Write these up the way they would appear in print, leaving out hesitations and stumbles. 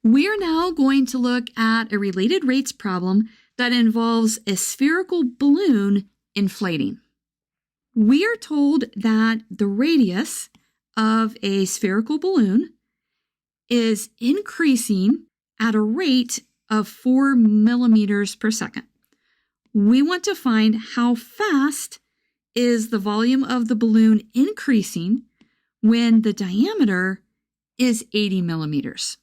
We are now going to look at a related rates problem that involves a spherical balloon inflating. We are told that the radius of a spherical balloon is increasing at a rate of 4 millimeters per second. We want to find how fast is the volume of the balloon increasing when the diameter is 80 millimeters.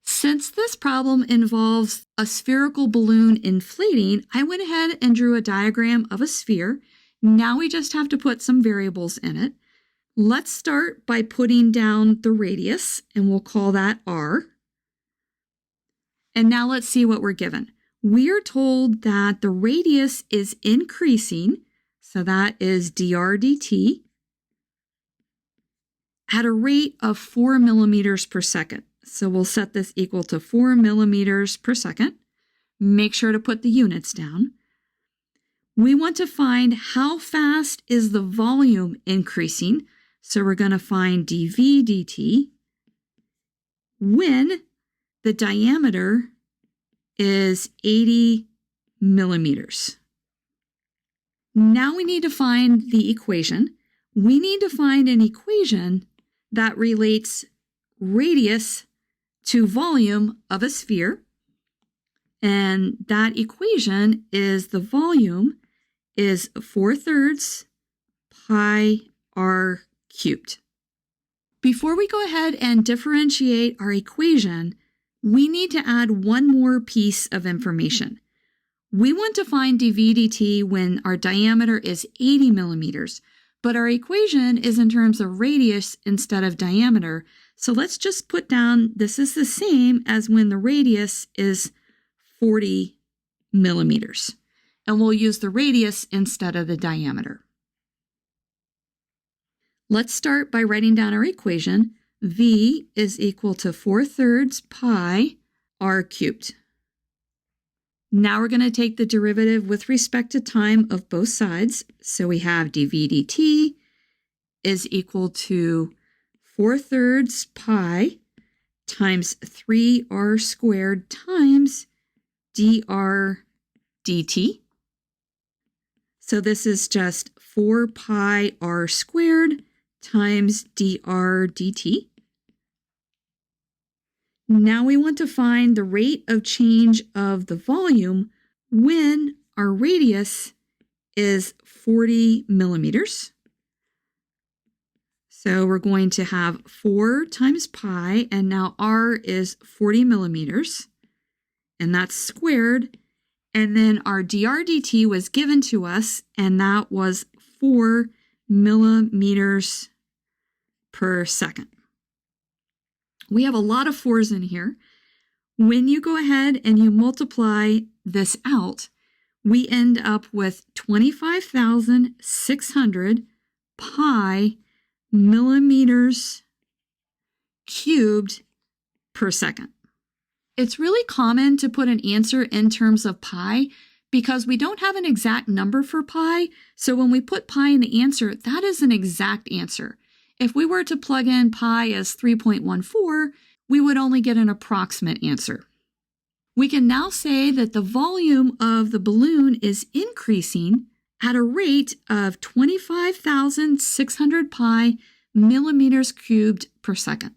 Since this problem involves a spherical balloon inflating, I went ahead and drew a diagram of a sphere. Now we just have to put some variables in it. Let's start by putting down the radius, and we'll call that r. And now let's see what we're given. We are told that the radius is increasing, so that is dr dt, at a rate of 4 millimeters per second. So we'll set this equal to 4 millimeters per second. Make sure to put the units down. We want to find how fast is the volume increasing. So we're going to find dv dt when the diameter is 80 millimeters. Now we need to find the equation. We need to find an equation that relates radius to volume of a sphere. And that equation is the volume is 4/3 pi r cubed. Before we go ahead and differentiate our equation, we need to add one more piece of information. We want to find dv dt when our diameter is 80 millimeters, but our equation is in terms of radius instead of diameter. So let's just put down this is the same as when the radius is 40 millimeters. And we'll use the radius instead of the diameter. Let's start by writing down our equation. V is equal to 4/3 pi r cubed. Now we're going to take the derivative with respect to time of both sides. So we have dv dt is equal to 4/3 pi times 3r squared times dr dt. So this is just 4 pi r squared times dr dt. Now we want to find the rate of change of the volume when our radius is 40 millimeters. So we're going to have 4 times pi, and now r is 40 millimeters, and that's squared. And then our dr dt was given to us, and that was 4 millimeters per second. We have a lot of 4's in here. When you go ahead and you multiply this out, we end up with 25,600 pi millimeters cubed per second. It's really common to put an answer in terms of pi because we don't have an exact number for pi. So when we put pi in the answer, that is an exact answer. If we were to plug in pi as 3.14, we would only get an approximate answer. We can now say that the volume of the balloon is increasing at a rate of 25,600 pi millimeters cubed per second.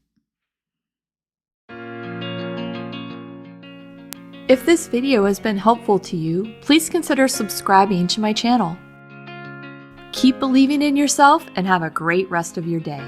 If this video has been helpful to you, please consider subscribing to my channel. Keep believing in yourself and have a great rest of your day.